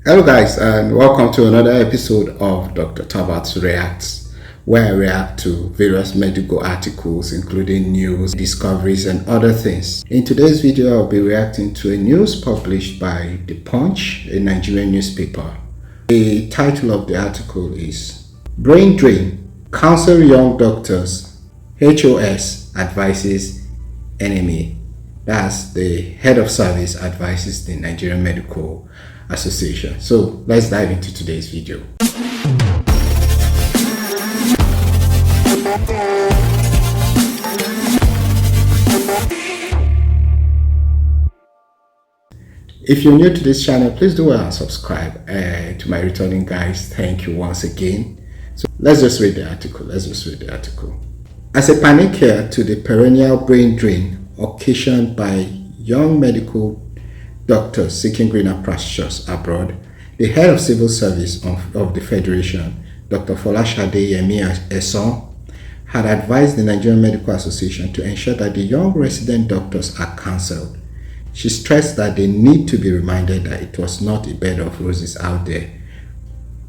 Hello guys and welcome to another episode of Dr. Tabat Reacts, where I react to various medical articles including news, discoveries and other things. In today's video I'll be reacting to a news published by The Punch, a Nigerian newspaper. The title of the article is Brain Drain, Counsel Young Doctors, HOS Advises NMA. That's the head of service advises the Nigerian Medical Association. So let's dive into today's video. If you're new to this channel, please do well and subscribe. To my returning guys, thank you once again. So let's just read the article. As a panacea to the perennial brain drain occasioned by young medical doctors seeking greener pastures abroad, the head of civil service of the Federation, Dr. Folashade Yemi Eson, had advised the Nigerian Medical Association to ensure that the young resident doctors are cancelled. She stressed that they need to be reminded that it was not a bed of roses out there,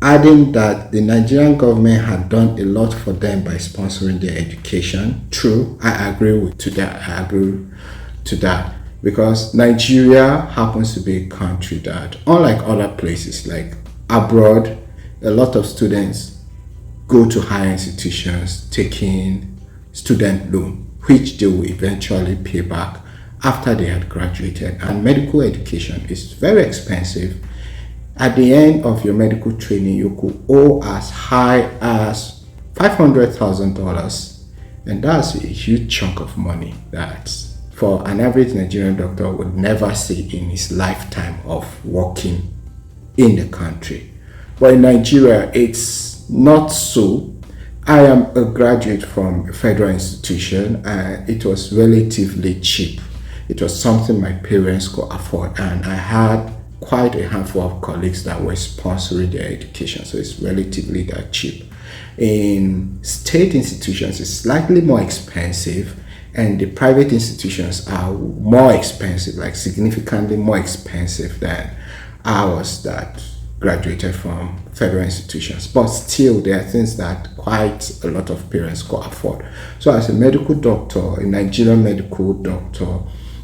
adding that the Nigerian government had done a lot for them by sponsoring their education. True, I agree to that. Because Nigeria happens to be a country that, unlike other places like abroad, a lot of students go to higher institutions taking student loan, which they will eventually pay back after they had graduated. And medical education is very expensive. At the end of your medical training, you could owe as high as $500,000, and that's a huge chunk of money that for an average Nigerian doctor would never see in his lifetime of working in the country. But in Nigeria, it's not so. I am a graduate from a federal institution and it was relatively cheap. It was something my parents could afford, and I had quite a handful of colleagues that were sponsoring their education, so it's relatively that cheap. In state institutions, it's slightly more expensive, and the private institutions are more expensive, like significantly more expensive than ours that graduated from federal institutions. But still, there are things that quite a lot of parents could afford. So as a medical doctor, a Nigerian medical doctor,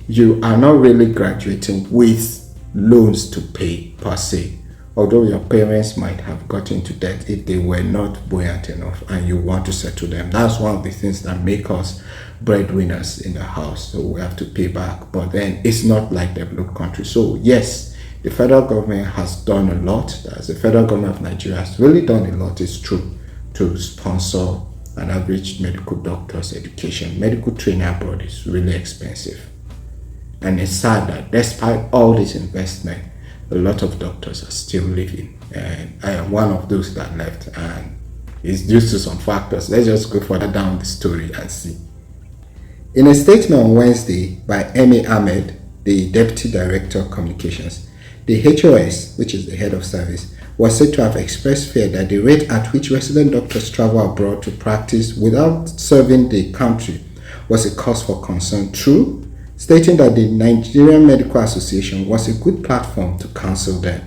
you are not really graduating with loans to pay per se, although your parents might have got into debt if they were not buoyant enough and you want to settle them. That's one of the things that make us breadwinners in the house, so we have to pay back. But then it's not like developed countries. So yes, the federal government has done a lot. The federal government of Nigeria has really done a lot, it's true, to sponsor an average medical doctor's education. Medical training abroad is really expensive. And it's sad that despite all this investment, a lot of doctors are still living. And I am one of those that left, and it's due to some factors. Let's just go further down the story and see. In a statement on Wednesday by Emi Ahmed, the Deputy Director of Communications, the HOS, which is the head of service, was said to have expressed fear that the rate at which resident doctors travel abroad to practice without serving the country was a cause for concern. True, stating that the Nigerian Medical Association was a good platform to counsel them.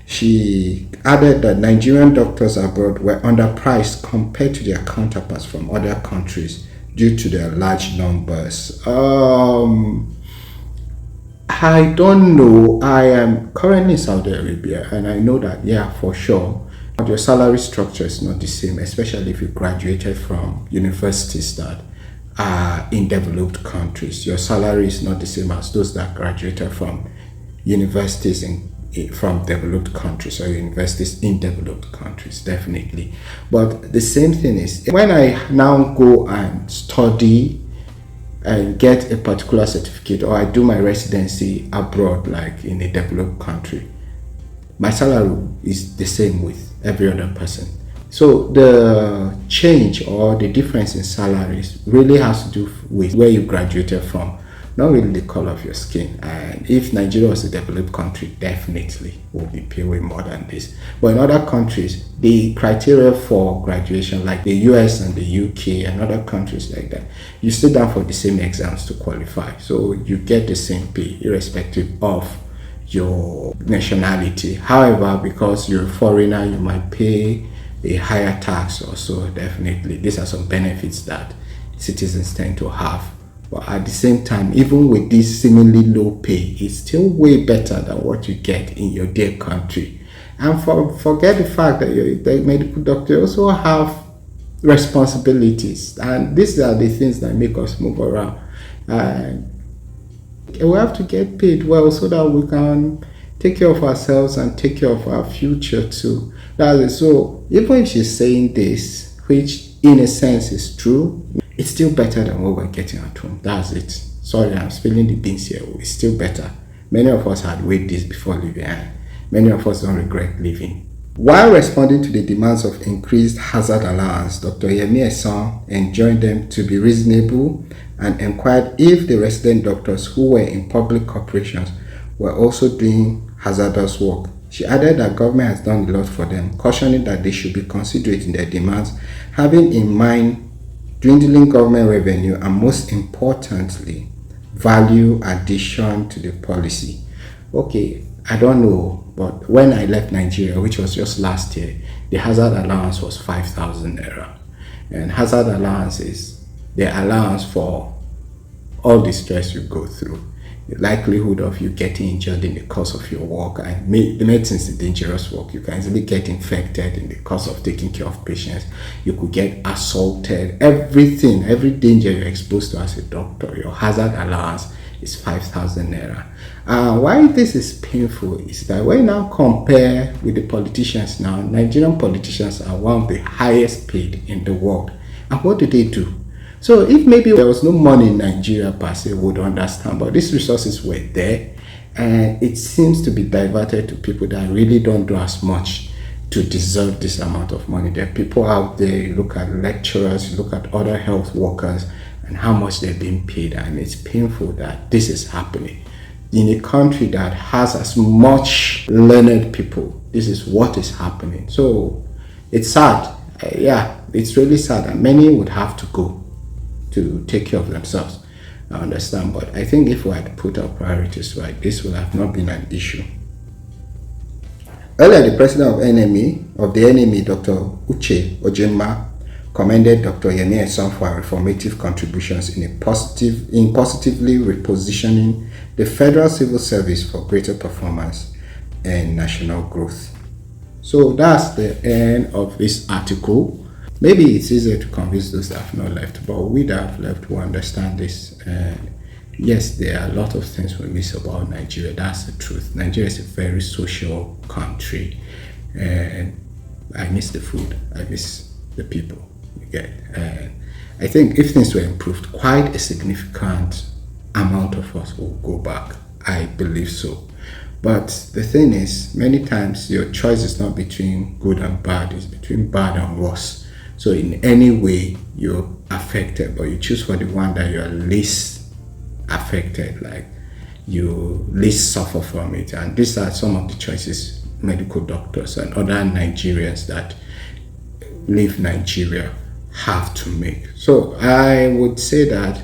She added that Nigerian doctors abroad were underpriced compared to their counterparts from other countries due to their large numbers. I don't know. I am currently in Saudi Arabia, and I know that, yeah, for sure, your salary structure is not the same, especially if you graduated from universities that in developed countries. Your salary is not the same as those that graduated from universities from developed countries or universities in developed countries, definitely. But the same thing is, when I now go and study and get a particular certificate, or I do my residency abroad, like in a developed country, my salary is the same with every other person. So the change or the difference in salaries really has to do with where you graduated from, not really the color of your skin. And if Nigeria was a developed country, definitely will be paying way more than this. But in other countries, the criteria for graduation, like the US and the UK and other countries like that, you sit down for the same exams to qualify. So you get the same pay irrespective of your nationality. However, because you're a foreigner, you might pay a higher tax also. Definitely, these are some benefits that citizens tend to have. But at the same time, even with this seemingly low pay, it's still way better than what you get in your dear country. And forget the fact that the medical doctor also have responsibilities, and these are the things that make us move around. And we have to get paid well so that we can take care of ourselves and take care of our future too. That's it. So even if she's saying this, which in a sense is true, it's still better than what we're getting at home. That's it. Sorry, I'm spilling the beans here. It's still better. Many of us had weighed this before leaving, and many of us don't regret leaving. While responding to the demands of increased hazard allowance, Dr. Yemi Esan enjoined them to be reasonable and inquired if the resident doctors who were in public corporations were also doing hazardous work. She added that government has done a lot for them, cautioning that they should be considerate in their demands, having in mind dwindling government revenue and, most importantly, value addition to the policy. Okay, I don't know, but when I left Nigeria, which was just last year, the hazard allowance was 5,000 naira. And hazard allowance is the allowance for all the stress you go through, the likelihood of you getting injured in the course of your work. And the medicine is a dangerous work. You can easily get infected in the course of taking care of patients. You could get assaulted. Everything, every danger you're exposed to as a doctor, your hazard allowance is 5,000 naira. Why this is painful is that when you now compare with the politicians now, Nigerian politicians are one of the highest paid in the world. And what do? So if maybe there was no money in Nigeria per se, we would understand, but these resources were there, and it seems to be diverted to people that really don't do as much to deserve this amount of money. There are people out there, you look at lecturers, you look at other health workers, and how much they're being paid, and it's painful that this is happening in a country that has as much learned people. This is what is happening. So it's sad. Yeah, it's really sad, and many would have to go to take care of themselves. I understand, but I think if we had put our priorities right, this would have not been an issue. Earlier, the president of the NME, Dr. Uche Ojema, commended Dr. Yemi Esan for her reformative contributions in positively repositioning the federal civil service for greater performance and national growth. So that's the end of this article. Maybe it's easier to convince those that have not left, but we that have left will understand this. Yes, there are a lot of things we miss about Nigeria. That's the truth. Nigeria is a very social country, and I miss the food. I miss the people. I think if things were improved, quite a significant amount of us will go back. I believe so. But the thing is, many times your choice is not between good and bad, it's between bad and worse. So in any way you're affected, but you choose for the one that you're least affected, like you least suffer from it. And these are some of the choices medical doctors and other Nigerians that leave Nigeria have to make. So I would say that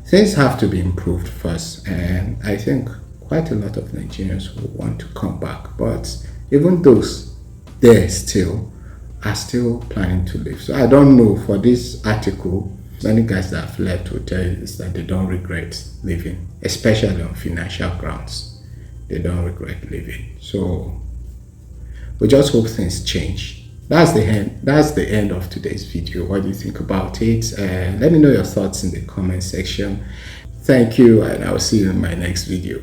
things have to be improved first, and I think quite a lot of Nigerians will want to come back, but even those there still are still planning to leave. So I don't know, for this article, many guys that have left will tell you is that they don't regret leaving, especially on financial grounds. They don't regret leaving. So we just hope things change. That's the end of today's video. What do you think about it? Let me know your thoughts in the comment section. Thank you, and I'll see you in my next video.